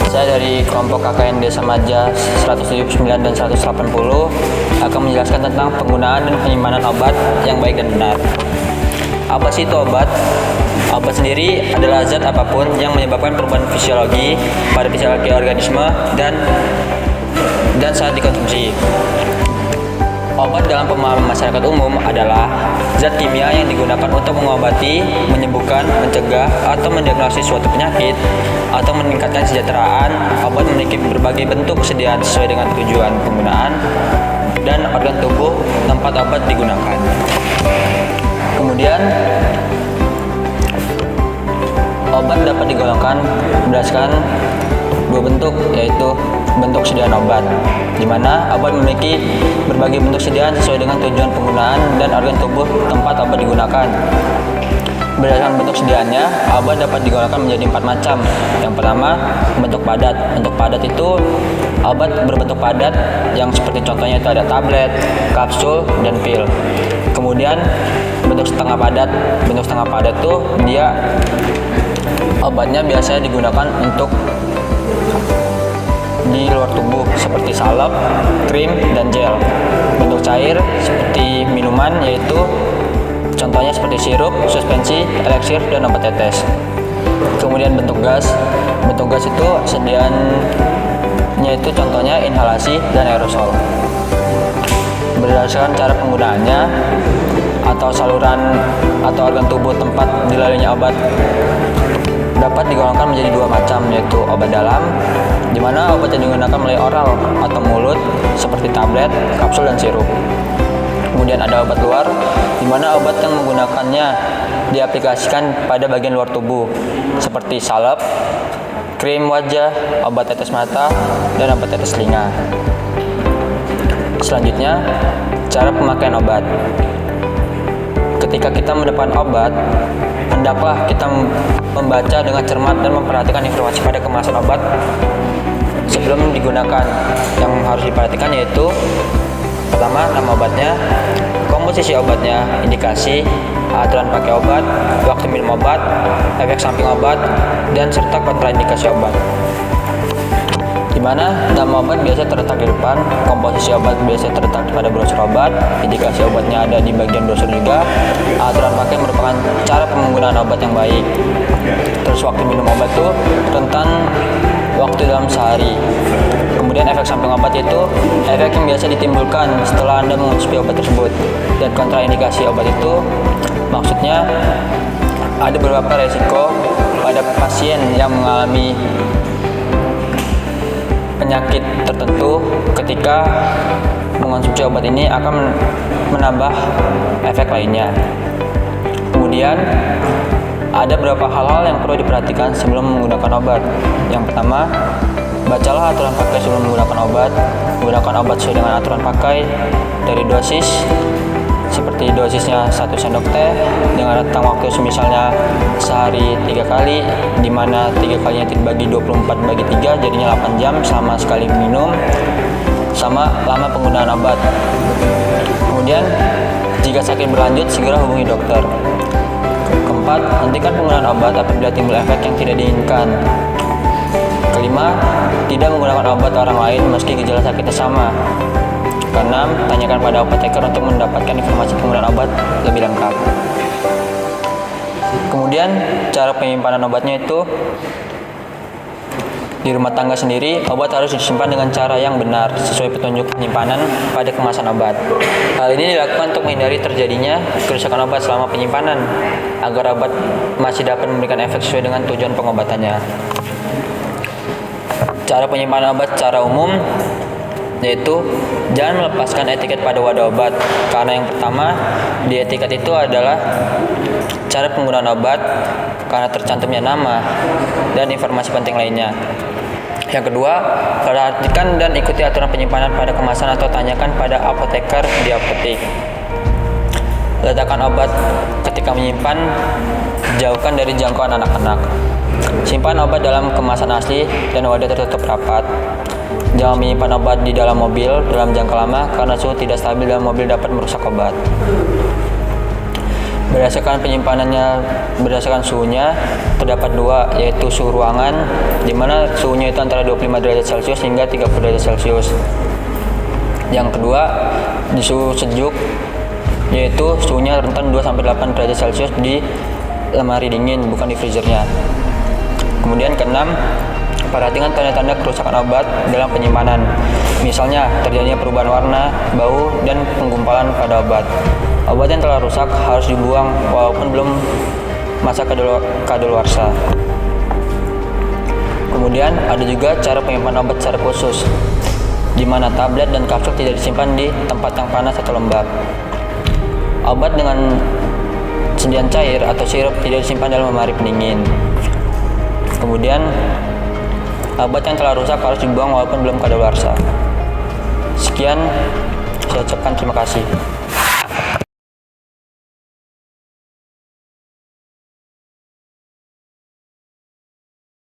Saya dari kelompok KKN Desa Maja 179 dan 180 akan menjelaskan tentang penggunaan dan penyimpanan obat yang baik dan benar. Apa sih itu obat? Obat sendiri adalah zat apapun yang menyebabkan perubahan fisiologi pada fisiologi organisme dan saat dikonsumsi. Obat dalam pemahaman masyarakat umum adalah zat kimia yang digunakan untuk mengobati, menyembuhkan, mencegah, atau mendiagnosis suatu penyakit, atau meningkatkan kesejahteraan. Obat memiliki berbagai bentuk kesediaan sesuai dengan tujuan penggunaan dan organ tubuh tempat obat digunakan. Kemudian, obat dapat digolongkan berdasarkan dua bentuk, yaitu bentuk sediaan obat, di mana obat memiliki berbagai bentuk sediaan sesuai dengan tujuan penggunaan dan organ tubuh tempat obat digunakan. Berdasarkan bentuk sediaannya, obat dapat digolongkan menjadi 4 macam. Yang pertama, bentuk padat. Bentuk padat itu obat berbentuk padat yang seperti contohnya itu ada tablet, kapsul, dan pil. Kemudian bentuk setengah padat. Bentuk setengah padat itu dia obatnya biasanya digunakan untuk di luar tubuh seperti salep, krim, dan gel. Bentuk cair seperti minuman, yaitu contohnya seperti sirup, suspensi, eliksir, dan obat tetes. Kemudian bentuk gas. Bentuk gas itu sediaannya itu contohnya inhalasi dan aerosol. Berdasarkan cara penggunaannya atau saluran atau organ tubuh tempat dilaluinya obat dapat digolongkan menjadi 2 macam, yaitu obat dalam, di mana obat yang digunakan melalui oral atau mulut seperti tablet, kapsul, dan sirup. Kemudian ada obat luar, di mana obat yang menggunakannya diaplikasikan pada bagian luar tubuh seperti salep, krim wajah, obat tetes mata, dan obat tetes telinga. Selanjutnya, cara pemakaian obat. Ketika kita mendapat obat, hendaklah kita membaca dengan cermat dan memperhatikan informasi pada kemasan obat sebelum digunakan. Yang harus diperhatikan yaitu pertama, nama obatnya, komposisi obatnya, indikasi, aturan pakai obat, waktu minum obat, efek samping obat, dan serta kontraindikasi obat. Di mana nama obat biasa terletak di depan, komposisi obat biasa terletak pada brosur obat, indikasi obatnya ada di bagian brosur juga, aturan pakai merupakan cara penggunaan obat yang baik. Terus waktu minum obat itu rentan waktu dalam sehari. Kemudian efek samping obat itu efek yang biasa ditimbulkan setelah Anda mengonsumsi obat tersebut. Dan kontraindikasi obat itu maksudnya ada beberapa resiko pada pasien yang mengalami penyakit tertentu ketika mengonsumsi obat ini akan menambah efek lainnya. Kemudian ada beberapa hal-hal yang perlu diperhatikan sebelum menggunakan obat. Yang pertama, bacalah aturan pakai sebelum menggunakan obat. Gunakan obat sesuai dengan aturan pakai dari dosis, seperti dosisnya 1 sendok teh dengan rentang waktu misalnya sehari 3 kali, di mana 3 kalinya dibagi 24 bagi 3 jadinya 8 jam selama sekali minum, sama lama penggunaan obat. Kemudian jika sakit berlanjut segera hubungi dokter. Keempat, hentikan penggunaan obat apabila timbul efek yang tidak diinginkan. Kelima, tidak menggunakan obat orang lain meski gejala sakitnya sama. Keenam, tanyakan pada apoteker untuk mendapatkan informasi penggunaan obat lebih lengkap. Kemudian, cara penyimpanan obatnya itu di rumah tangga sendiri, obat harus disimpan dengan cara yang benar sesuai petunjuk penyimpanan pada kemasan obat. Hal ini dilakukan untuk menghindari terjadinya kerusakan obat selama penyimpanan, agar obat masih dapat memberikan efek sesuai dengan tujuan pengobatannya. Cara penyimpanan obat secara umum yaitu jangan melepaskan etiket pada wadah obat, karena yang pertama di etiket itu adalah cara penggunaan obat karena tercantumnya nama dan informasi penting lainnya. Yang kedua, perhatikan dan ikuti aturan penyimpanan pada kemasan atau tanyakan pada apoteker di apotek. Letakkan obat ketika menyimpan, jauhkan dari jangkauan anak-anak. Simpan obat dalam kemasan asli dan wadah tertutup rapat. Jangan menyimpan obat di dalam mobil dalam jangka lama karena suhu tidak stabil dalam mobil dapat merusak obat. Berdasarkan suhunya terdapat dua, yaitu suhu ruangan di mana suhunya itu antara 25 derajat Celcius hingga 30 derajat Celcius. Yang kedua, di suhu sejuk, yaitu suhunya rentan 2 sampai 8 derajat Celcius di lemari dingin, bukan di freezernya. Kemudian keenam, perhatikan tanda-tanda kerusakan obat dalam penyimpanan. Misalnya terjadinya perubahan warna, bau, dan penggumpalan pada obat. Obat yang telah rusak harus dibuang walaupun belum masa kadaluarsa. Kemudian ada juga cara penyimpanan obat secara khusus, di mana tablet dan kapsul tidak disimpan di tempat yang panas atau lembab. Obat dengan sediaan cair atau sirup tidak disimpan dalam lemari pendingin. Kemudian obat yang telah rusak harus dibuang walaupun belum kadaluarsa. Sekian, saya ucapkan terima kasih.